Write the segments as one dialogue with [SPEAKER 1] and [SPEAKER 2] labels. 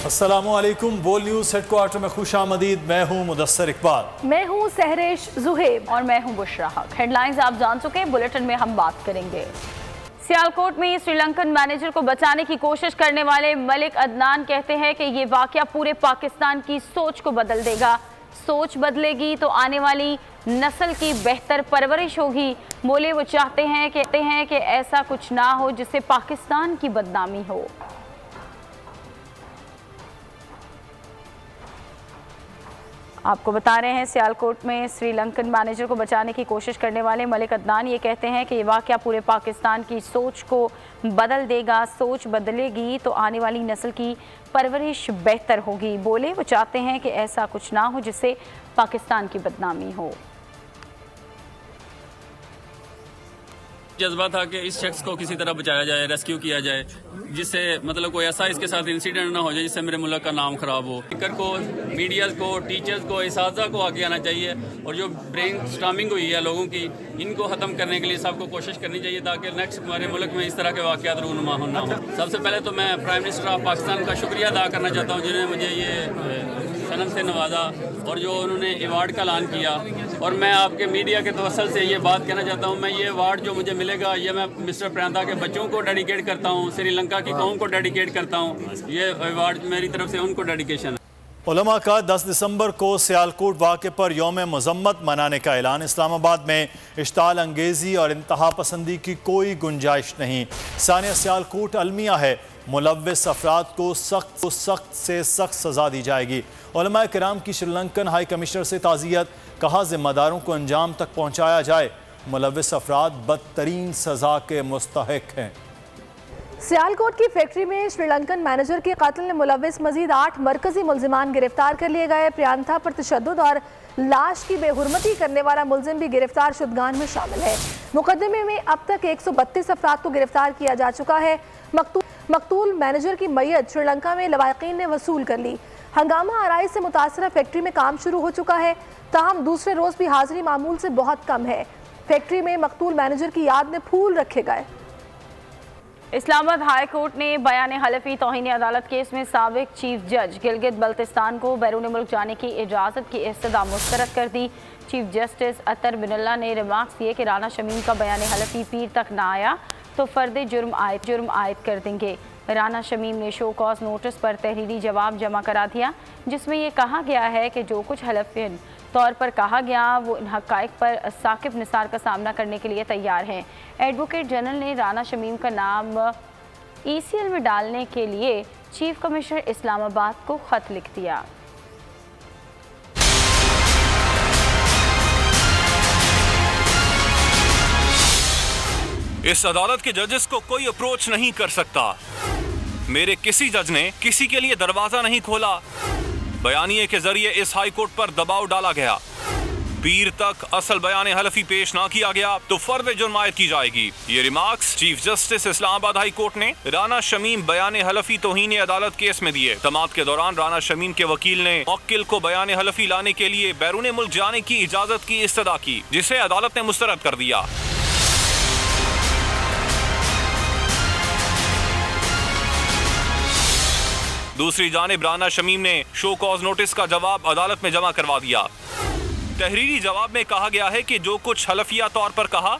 [SPEAKER 1] अस्सलामुअलैकुम। बोल news headquarter में खुश आमदीद। मैं हूँ मुदस्सर इकबाल।
[SPEAKER 2] मैं हूँ सहरेश जुहेब और मैं हूँ बुशरा हक। हेडलाइंस आप जान चुके हैं, बुलेटिन में हम बात करेंगे। सियालकोट में श्रीलंकन मैनेजर को बचाने की कोशिश करने वाले मलिक अदनान कहते हैं कि ये वाकया पूरे पाकिस्तान की सोच को बदल देगा। सोच बदलेगी तो आने वाली नस्ल की बेहतर परवरिश होगी। बोले वो चाहते हैं कि ऐसा कुछ ना हो जिससे पाकिस्तान की बदनामी हो। आपको बता रहे हैं, सियालकोट में श्रीलंकन मैनेजर को बचाने की कोशिश करने वाले मलिक अदनान ये कहते हैं कि ये वाकया पूरे पाकिस्तान की सोच को बदल देगा। सोच बदलेगी तो आने वाली नस्ल की परवरिश बेहतर होगी। बोले वो चाहते हैं कि ऐसा कुछ ना हो जिससे पाकिस्तान की बदनामी हो।
[SPEAKER 3] जज्बा था कि इस शख्स को किसी तरह बचाया जाए, रेस्क्यू किया जाए, जिससे मतलब कोई ऐसा इसके साथ इंसिडेंट ना हो जाए जिससे मेरे मुल्क का नाम खराब हो। स्पीकर को, मीडिया को, टीचर्स को, इसाज़ा को आगे आना चाहिए और जो ब्रेन स्टॉर्मिंग हुई है लोगों की, इनको ख़त्म करने के लिए सबको कोशिश करनी चाहिए ताकि नेक्स्ट हमारे मुल्क में इस तरह के वाक़यात रूनुमा ना हो। सबसे पहले तो मैं प्राइम मिनिस्टर ऑफ पाकिस्तान का शुक्रिया अदा करना चाहता हूँ जिन्होंने मुझे ये सनम से नवाजा और जो उन्होंने अवार्ड का ऐलान किया। और मैं आपके मीडिया के तवसल से ये बात कहना चाहता हूँ, मैं ये अवार्ड जो मुझे मिलेगा ये मैं मिस्टर प्रियंका के बच्चों को डेडिकेट करता हूँ, श्रीलंका की कौम को डेडिकेट करता हूँ। ये अवार्ड मेरी तरफ से उनको डेडिकेशन है।
[SPEAKER 1] उलमा का 10 दिसंबर को सियालकोट वाक़े पर यौम मज़म्मत मनाने का ऐलान। इस्लामाबाद में इश्ताल अंगेज़ी और इंतहा पसंदी की कोई गुंजाइश नहीं। सानिया सियालकोट अलमिया है, मुलव्विस अफराद को सख्त से सख्त सज़ा दी जाएगी। उलमा किराम की श्रीलंकन हाई कमिश्नर से ताज़ियत, कहा ज़िम्मेदारों को अंजाम तक पहुँचाया जाए। मुलव्विस अफराद बदतरीन सज़ा के मुस्तहिक हैं।
[SPEAKER 2] सियालकोट की फैक्ट्री में श्रीलंकन मैनेजर के कत्ल में मुलव्विस मजीद 8 मरकजी मुल्जिमान गिरफ्तार कर लिए गए। प्रियंका पर तशद्दुद और लाश की बेहुरमती करने वाला मुल्जिम भी गिरफ्तार शुदगान में शामिल है। मुकदमे में अब तक 132 अफराद को गिरफ्तार किया जा चुका है। मकतूल मैनेजर की मैयत श्रीलंका में लवाकिन ने वसूल कर ली। हंगामा आराई से मुतासरा फैक्ट्री में काम शुरू हो चुका है, ताहम दूसरे रोज भी हाजिरी मामूल से बहुत कम है। फैक्ट्री में मकतूल मैनेजर की याद में फूल रखे गए। इस्लामाबाद हाई कोर्ट ने बयान हलफी तौहीन अदालत केस में साबिक चीफ जज गिलगित बल्तिस्तान को बैरून मुल्क जाने की इजाज़त की इस्तदा मुस्तरद कर दी। चीफ जस्टिस अतर बिनल्ला ने रिमार्क्स दिए कि राना शमीम का बयान हलफी पीर तक ना आया तो फर्द जुर्म आयद कर देंगे। राना शमीम ने शो कॉज नोटिस पर तहरीरी जवाब जमा करा दिया, जिसमें यह कहा गया है कि जो कुछ हलफियन तौर पर कहा गया वो इन हक़ाइक़ पर साकिब निसार का सामना करने के लिए तैयार हैं। एडवोकेट जनरल ने राना शमीम का नाम ECL में डालने के लिए चीफ कमिश्नर इस्लामाबाद को ख़त लिख दिया।
[SPEAKER 4] इस अदालत के जजेस को कोई अप्रोच नहीं कर सकता। मेरे किसी जज ने किसी के लिए दरवाजा नहीं खोला। बयानिए के जरिए इस हाई कोर्ट पर दबाव डाला गया। पीर तक असल बयान हलफी पेश ना किया गया तो फर्द जुर्म आयद की जाएगी। ये remarks chief justice Islamabad high court ने राना शमीम बयान हलफी तौहीन अदालत केस में दिए। समाअत के दौरान राना शमीम के वकील ने मुवक्किल को बयान हलफी लाने के लिए बैरून मुल्क जाने की इजाजत की इस्तदा की, जिसे अदालत ने मुस्तरद कर दिया। दूसरी जानिब राना शमीम ने शो कॉज नोटिस का जवाब अदालत में जमा करवा दिया। तहरीरी जवाब में कहा गया है कि जो कुछ हलफिया तौर पर कहा,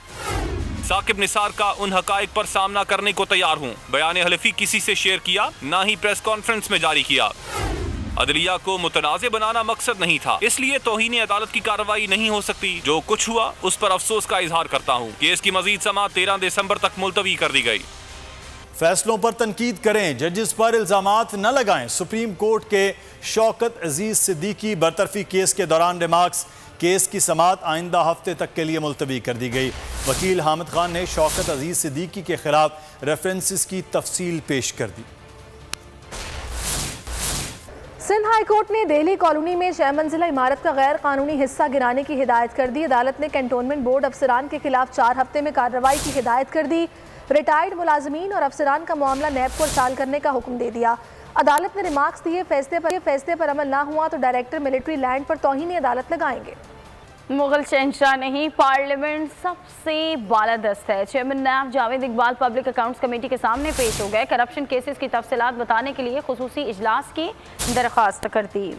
[SPEAKER 4] साकिब निसार का उन हकाइक पर सामना करने को तैयार हूँ। बयान हलफी किसी से शेयर किया, ना ही प्रेस कॉन्फ्रेंस में जारी किया। अदलिया को मुतनाज़े बनाना मकसद नहीं था, इसलिए तौहीन अदालत की कार्रवाई नहीं हो सकती। जो कुछ हुआ उस पर अफसोस का इजहार करता हूँ। केस की मजीद समाअत 13 दिसंबर तक मुलतवी कर दी गई।
[SPEAKER 1] फैसलों पर तनकीद करें, जजेस पर इल्जामात न लगाएं। सुप्रीम कोर्ट के शौकत अजीज सिद्दीकी बरतरफी केस के दौरान रिमार्क्स। केस की समाअत आइंदा हफ्ते तक के लिए मुलतवी कर दी गई। वकील हामिद खान ने शौकत अजीज सिद्दीकी के खिलाफ रेफरेंसेस की तफसील पेश कर दी।
[SPEAKER 2] सिंध हाई कोर्ट ने दिल्ली कॉलोनी में 6 मंजिला इमारत का गैर कानूनी हिस्सा गिराने की हिदायत कर दी। अदालत ने कैंटोनमेंट बोर्ड अफसरान के खिलाफ 4 हफ्ते में कार्रवाई की हिदायत कर दी। रिटायर्ड मुलाजमीन और अफसरान का मामला नैब को इरसाल करने का हुक्म दे दिया। अदालत ने रिमार्क्स दिए, फैसले पर अमल ना हुआ तो डायरेक्टर मिलिट्री लैंड पर तौहीन अदालत लगाएंगे।
[SPEAKER 5] मुगल शहंशाह नहीं, पार्लियामेंट सबसे बालादस्त है। Chairman NAB Javed Iqbal public accounts committee के सामने पेश हो गए। करप्शन केसेस की तफसीलात बताने के लिए खुसूसी इजलास की दरख्वास्त कर दी।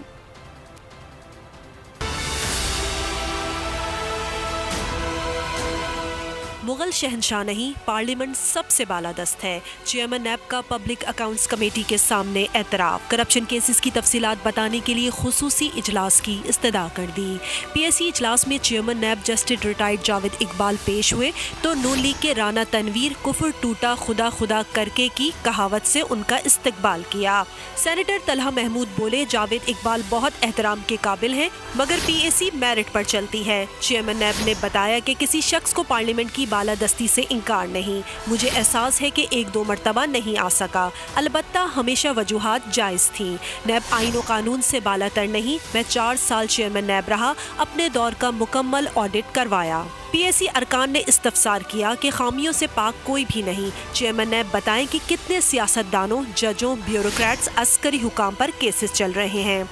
[SPEAKER 6] मुगल शहंशाह नहीं, पार्लियामेंट सबसे बालादस्त है। चेयरमैन नैब का पब्लिक अकाउंट्स कमेटी के सामने एतराफ़। करप्शन केसेस की तफसीलात बताने के लिए खुसूसी इजलास की इस्तदा कर दी। पीएससी इजलास में chairman NAB justice retired Javed Iqbal पेश हुए तो नून लीग के राना तनवीर कुफर टूटा खुदा खुदा करके की कहावत से उनका इस्तकबाल किया। सेनेटर तलहा महमूद बोले, जावेद इकबाल बहुत एहतराम के काबिल हैं, मगर पीएससी मेरिट पर चलती है। चेयरमैन नैब ने बताया कि किसी शख्स को पार्लियामेंट की बालादस्ती से इनकार नहीं। मुझे एहसास है कि एक दो मरतबा नहीं आ सका, अलबत्ता हमेशा वजूहात जायज़ थी। नैब आईन और कानून से बालातर नहीं। मैं 4 साल चेयरमैन नैब रहा, अपने दौर का मुकम्मल ऑडिट करवाया। पीएससी अरकान ने इस्तफसार किया कि खामियों से पाक कोई भी नहीं। चेयरमैन नैब बताएं कि कितने सियासतदानों, जजों, ब्यूरोक्रेट्स, अस्करी हुकाम पर केसेस चल रहे हैं।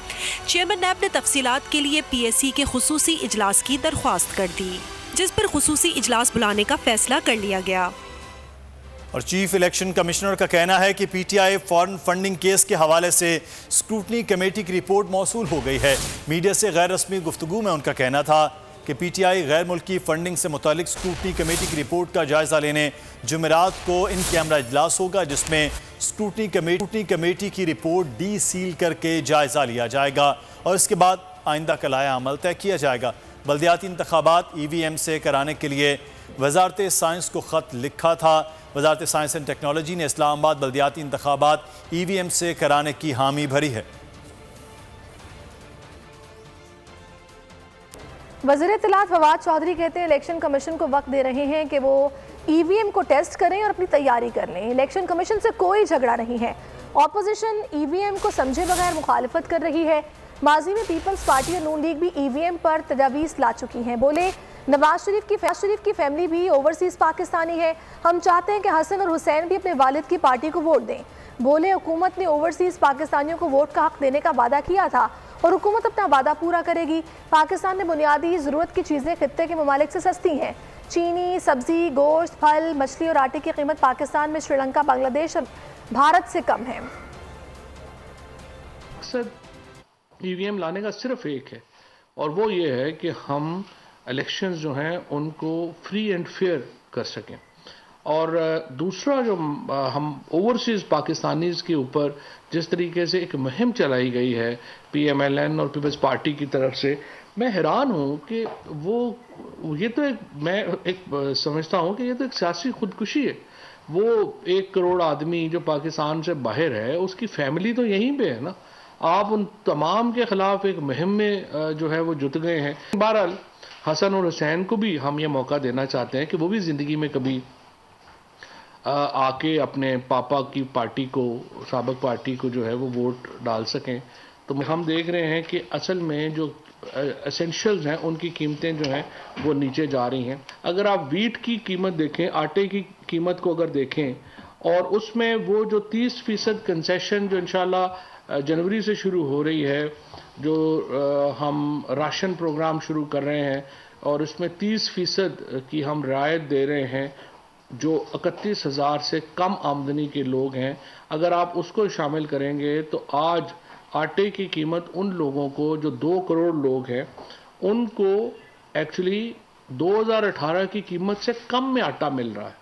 [SPEAKER 6] चेयरमैन नैब ने तफसीलात के लिए पीएससी के खुसूसी इजलास की दरख्वास्त कर दी, जिस पर खुसूसी इजलास बुलाने का फैसला कर लिया गया।
[SPEAKER 1] और चीफ इलेक्शन कमिश्नर का कहना है कि पीटीआई फॉरेन फंडिंग केस के हवाले से स्क्रूटनी कमेटी की रिपोर्ट मौसूल हो गई है। मीडिया से गैर रस्मी गुफ्तगू में उनका कहना था कि पीटीआई गैर मुल्की फंडिंग से मुतालिक स्क्रूटनी कमेटी की रिपोर्ट का जायजा लेने जुमेरात को इन कैमरा इजलास होगा, जिसमें स्क्रूटनी कमेटी की रिपोर्ट डी सील करके जायजा लिया जाएगा और इसके बाद आइंदा कलाया अमल तय किया जाएगा। बल्दियाती इंतखाबात ईवीएम से कराने के लिए वजारत साइंस को ख़त लिखा था। वजारत साइंस एंड टेक्नोलॉजी ने इस्लामाबाद बल्दियाती इंतखाबात ईवीएम से कराने की हामी भरी है।
[SPEAKER 2] वज़ीर इत्तलात फवाद चौधरी कहते हैं इलेक्शन कमीशन को वक्त दे रहे हैं कि वो ईवीएम को टेस्ट करें और अपनी तैयारी कर लें। इलेक्शन कमीशन से कोई झगड़ा नहीं है। ऑपोजिशन ईवीएम को समझे बगैर मुखालफत कर रही है। माजी में पीपल्स पार्टी और नून लीग भी ईवीएम पर तजावीज़ ला चुकी हैं। बोले, नवाज शरीफ की फैमिली भी ओवरसीज़ पाकिस्तानी है। हम चाहते हैं कि हसन और हुसैन भी अपने वालिद की पार्टी को वोट दें। बोले, हुकूमत ने ओवरसीज़ पाकिस्तानियों को वोट का हक देने का वादा किया था और हुकूमत अपना वादा पूरा करेगी। पाकिस्तान में बुनियादी ज़रूरत की चीज़ें खित्ते के ममालिक से सस्ती हैं। चीनी, सब्ज़ी, गोश्त, फल, मछली और आटे की कीमत पाकिस्तान में श्रीलंका, बांग्लादेश और भारत से कम है।
[SPEAKER 7] ईवीएम लाने का सिर्फ एक है और वो ये है कि हम इलेक्शंस जो हैं उनको फ्री एंड फेयर कर सकें। और दूसरा जो हम ओवरसीज़ पाकिस्तानीज़ के ऊपर जिस तरीके से एक मुहिम चलाई गई है पीएमएलएन और पीपल्स पार्टी की तरफ से, मैं हैरान हूँ कि ये तो मैं समझता हूँ कि ये तो एक सियासी खुदकुशी है। वो 1 करोड़ आदमी जो पाकिस्तान से बाहर है, उसकी फैमिली तो यहीं पे है ना। आप उन तमाम के खिलाफ एक मुहिम में जो है वो जुट गए हैं। बहरहाल हसन और हुसैन को भी हम ये मौका देना चाहते हैं कि वो भी ज़िंदगी में कभी आके अपने पापा की पार्टी को, साबिक पार्टी को जो है वो वोट डाल सकें। तो हम देख रहे हैं कि असल में जो एसेंशियल्स हैं उनकी कीमतें जो हैं वो नीचे जा रही हैं। अगर आप वीट की कीमत देखें, आटे की कीमत को अगर देखें, और उसमें वो जो 30% कंसेशन जो इंशाल्लाह जनवरी से शुरू हो रही है, जो हम राशन प्रोग्राम शुरू कर रहे हैं और उसमें 30% की हम रियायत दे रहे हैं जो 31,000 से कम आमदनी के लोग हैं, अगर आप उसको शामिल करेंगे तो आज आटे की कीमत उन लोगों को जो 2 करोड़ लोग हैं उनको एक्चुअली 2018 की कीमत से कम में आटा मिल रहा है।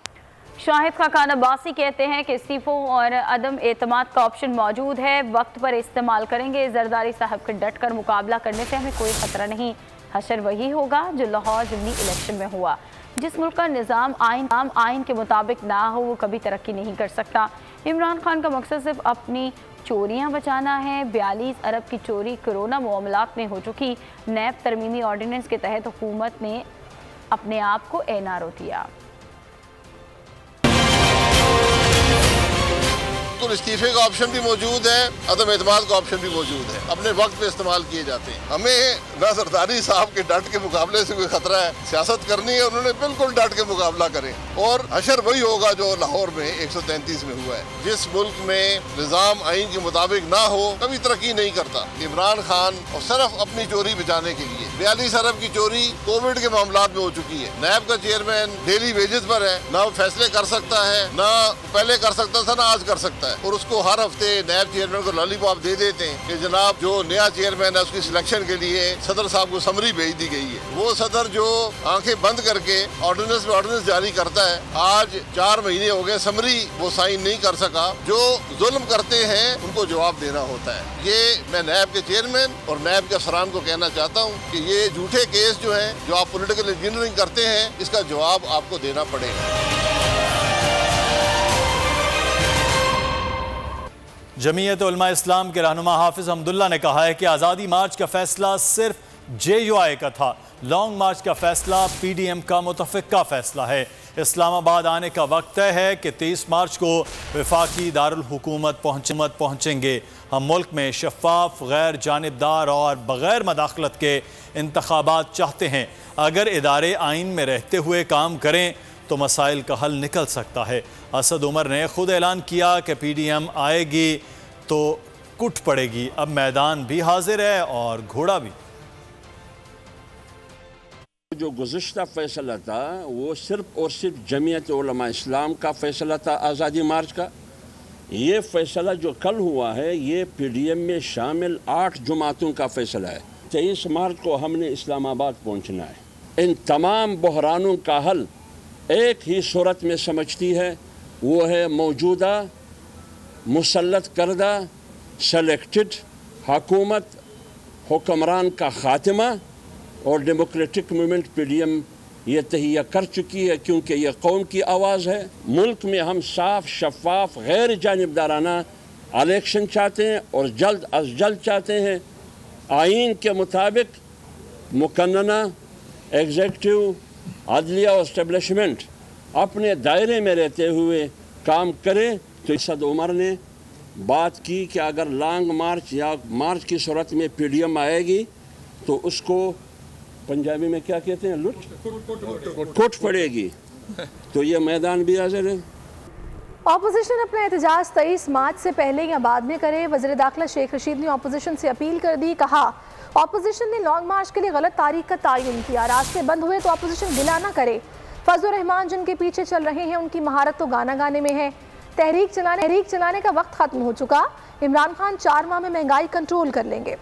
[SPEAKER 5] शाहिद खान अब्बासी कहते हैं कि इस्तीफों और अदम एतमाद का ऑप्शन मौजूद है, वक्त पर इस्तेमाल करेंगे। जरदारी साहब के डट कर मुकाबला करने से हमें कोई खतरा नहीं। हशर वही होगा जो लाहौर ज़िमनी इलेक्शन में हुआ। जिस मुल्क का निज़ाम आइन के मुताबिक ना हो वो कभी तरक्की नहीं कर सकता। इमरान खान का मकसद सिर्फ अपनी चोरियां बचाना है। 42 अरब की चोरी कोरोना मामलात में हो चुकी। नैब तरमीमी ऑर्डिनेंस के तहत हुकूमत ने अपने आप को एनआरओ दिया।
[SPEAKER 8] तो इस्तीफे का ऑप्शन भी मौजूद है, अदम एतमाद का ऑप्शन भी मौजूद है, अपने वक्त पे इस्तेमाल किए जाते हैं। हमें ना जरदारी साहब के डट के मुकाबले से कोई खतरा है। सियासत करनी है, उन्होंने बिल्कुल डट के मुकाबला करें और हशर वही होगा जो लाहौर में 133 में हुआ है। जिस मुल्क में निजाम आइन के मुताबिक ना हो कभी तरक्की नहीं करता। इमरान खान और सिर्फ अपनी चोरी बचाने के लिए 42 अरब की चोरी कोविड के मामलात में हो चुकी है। नैब का चेयरमैन डेली वेजेस पर है, ना वो फैसले कर सकता है, ना पहले कर सकता था, ना आज कर सकता है। और उसको हर हफ्ते नैब चेयरमैन को लॉलीपॉप दे देते हैं कि जनाब जो नया चेयरमैन है उसकी सिलेक्शन के लिए सदर साहब को समरी भेज दी गई है। वो सदर जो आंखें बंद करके ऑर्डिनेंस पे ऑर्डिनेंस जारी करता है, आज 4 महीने हो गए समरी वो साइन नहीं कर सका। जो जुल्म करते हैं उनको जवाब देना होता है। ये मैं नैब के चेयरमैन और नैब के अफसरान को कहना चाहता हूँ कि ये झूठे केस जो हैं जो आप पॉलिटिकल इंजीनियरिंग करते हैं इसका जवाब आपको देना पड़ेगा।
[SPEAKER 1] जमीयत उलमा इस्लाम के रहनुमा हाफिज हमदुल्ला ने कहा है कि आज़ादी मार्च का फैसला सिर्फ JUI का था। लॉन्ग मार्च का फैसला PDM का मुतफ़िक़ा फैसला है। इस्लामाबाद आने का वक्त तय है कि 23 मार्च को वफाकी दारुल हुकूमत पहुँचेंगे। हम मुल्क में शफ़ाफ, गैर जानिबदार और बग़ैर मदाखलत के इंतख़ाबात चाहते हैं। अगर इदारे आइन में रहते हुए काम करें तो मसाइल का हल निकल सकता है। असद उमर ने खुद ऐलान किया कि PDM आएगी तो कुट पड़ेगी। अब मैदान भी हाजिर है और घोड़ा भी।
[SPEAKER 9] जो गुज़िश्ता फैसला था वो सिर्फ और सिर्फ जमीयत उलमा इस्लाम का फैसला था आज़ादी मार्च का। ये फैसला जो कल हुआ है ये PDM में शामिल 8 जमातों का फैसला है। 23 मार्च को हमने इस्लामाबाद पहुंचना है। इन तमाम बहरानों का हल एक ही सूरत में समझती है, वो है मौजूदा मुसल्लत करदा सेलेक्टेड हुकूमत हुक्मरान का ख़ात्मा। और डेमोक्रेटिक मूवमेंट PDM ये तहिया कर चुकी है क्योंकि ये कौम की आवाज़ है। मुल्क में हम साफ, शफाफ, गैर जानिबदाराना इलेक्शन चाहते हैं और जल्द अज जल्द चाहते हैं। आइन के मुताबिक मुकन्नना एग्जेक्टिव, अदलिया और इस्टेब्लिशमेंट अपने दायरे में रहते हुए काम करे। तो असद उमर ने बात की कि अगर लॉन्ग मार्च या मार्च की सूरत में PDM आएगी तो उसको पंजाबी में क्या कहते हैं, कुट पड़ेगी। तो ये मैदान भी हाजिर है।
[SPEAKER 2] ऑपोजिशन अपना एहतजाज 23 मार्च से पहले या बाद में करे। वज़ीर दाखिला शेख रशीद ने ऑपोजिशन से अपील कर दी। कहा ऑपोजिशन ने लॉन्ग मार्च के लिए गलत तारीख का तयन किया। रास्ते बंद हुए तो ऑपोजिशन गिला ना करे। फजलुर रहमान जिनके पीछे चल रहे हैं उनकी महारत तो गाना गाने में है। तहरीक चलाने का वक्त खत्म हो चुका। इमरान खान 4 माह में महंगाई कंट्रोल कर लेंगे।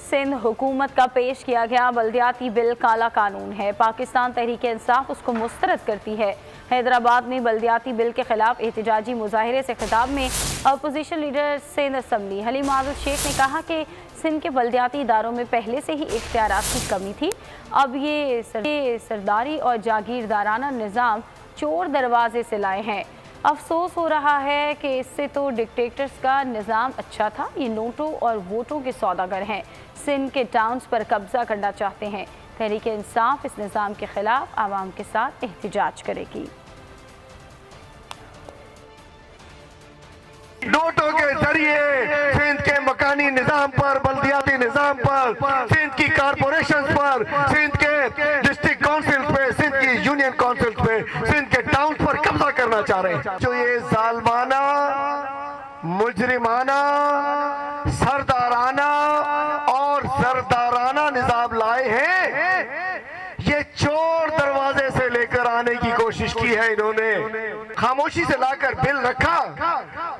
[SPEAKER 5] सिंध हुकूमत का पेश किया गया बल्दियाती बिल काला कानून है। पाकिस्तान तहरीक इंसाफ उसको मुस्तरद करती है। हैदराबाद में बल्दियाती बिल के खिलाफ एहतजाजी मुजाहिरे से खिताब में opposition leader Sindh assembly Haleem आज़द शेख ने कहा कि सिंध के बल्दियाती इदारों में पहले से ही इख्तियारात की कमी थी। अब ये सरदारी और जागीरदाराना निज़ाम चोर दरवाजे से लाए हैं। अफसोस हो रहा है कि इससे तो डिक्टेटर्स का निज़ाम अच्छा था। ये नोटों और वोटों के सौदागर हैं। सिंध के टाउन्स पर कब्जा करना चाहते हैं। तहरीक इंसाफ इस निज़ाम के खिलाफ आवाम के साथ एहतजाज करेगी।
[SPEAKER 10] नोटों के जरिए सिंध के मकानी निज़ाम पर, बल्दियाती निज़ाम पर, सिंध की कारपोरेशन पर, सिंध के डिस्ट्रिक्ट काउंसिल पे, सिंध की यूनियन काउंसिल पे, सिंध के टाउन पर कब्जा करना चाह रहे हैं। जो ये जालमाना, मुजरिमाना, सरदाराना और सरदाराना निज़ाम लाए हैं, ये चोर दरवाजे से लेकर आने की कोशिश की है इन्होंने। खामोशी से लाकर बिल रखा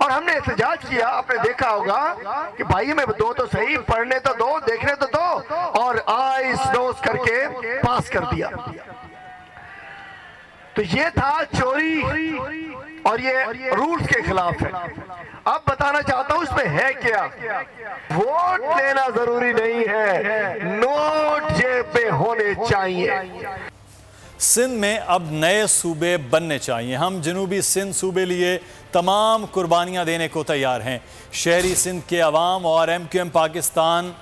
[SPEAKER 10] और हमने एहतजाज किया। आपने देखा होगा कि भाई हमें दो तो सही, पढ़ने तो दो, देखने तो दो, और आइस नोज करके पास कर दिया। तो ये था चोरी और ये रूल्स के खिलाफ है। अब बताना चाहता हूं इसमें है क्या। वोट लेना जरूरी नहीं है, नोट जेब में होने चाहिए।
[SPEAKER 1] सिंध में अब नए सूबे बनने चाहिए। हम जनूबी सिंध सूबे लिए तमाम कुर्बानियां देने को तैयार हैं। शहरी सिंध के अवाम और MQM पाकिस्तान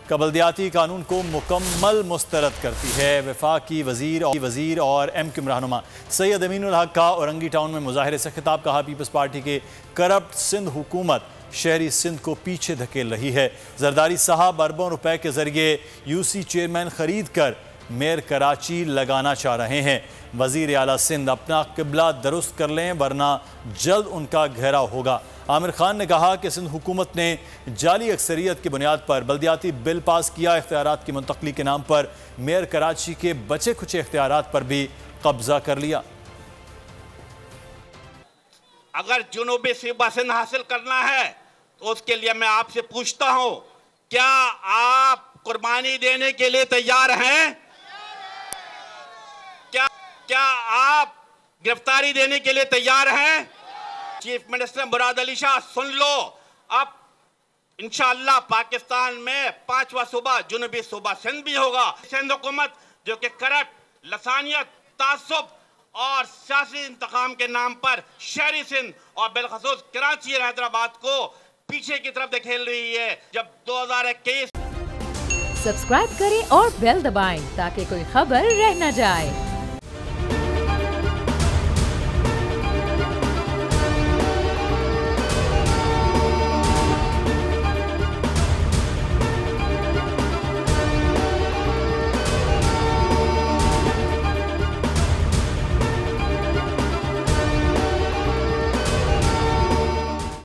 [SPEAKER 1] का बल्दियाती कानून को मुकम्मल मुस्तरद करती है। वफाकी वज़ीर और MQM रहनुमा सैयद अमीनुल हक का औरंगी टाउन में मुजाहिरे से खिताब। कहा पीपल्स पार्टी के करप्ट सिंध हुकूमत शहरी सिंध को पीछे धकेल रही है। जरदारी साहब अरबों रुपए के जरिए UC चेयरमैन खरीद कर मेयर कराची लगाना चाह रहे हैं। वजीर आला सिंध अपना किबला दुरुस्त कर लें वरना जल्द उनका घेराव होगा। आमिर खान ने कहा कि सिंध हुकूमत ने जाली अक्सरियत की बुनियाद पर बल्दियाती बिल पास किया। इख्तियारात की मुंतकली के नाम पर मेयर कराची के बचे खुचे इख्तियारात पर भी कब्जा कर लिया।
[SPEAKER 11] अगर जुनूबी सूबा सिंध हासिल करना है तो उसके लिए मैं आपसे पूछता हूं, क्या आप कुर्बानी देने के लिए तैयार हैं? क्या आप गिरफ्तारी देने के लिए तैयार हैं? चीफ मिनिस्टर मुराद अली शाह, सुन लो, अब इंशाअल्लाह पाकिस्तान में 5वां सूबा जुनूबी सूबा सिंध भी होगा। सिंध हुकूमत जो कि करप्ट, लसानियत, तासुब और सियासी इंतकाम के नाम पर शहरी सिंध और बिलखसूस कराची और हैदराबाद को पीछे की तरफ धकेल रही है। जब 2021
[SPEAKER 12] सब्सक्राइब करें और बेल दबाएं ताकि कोई खबर रह न जाए।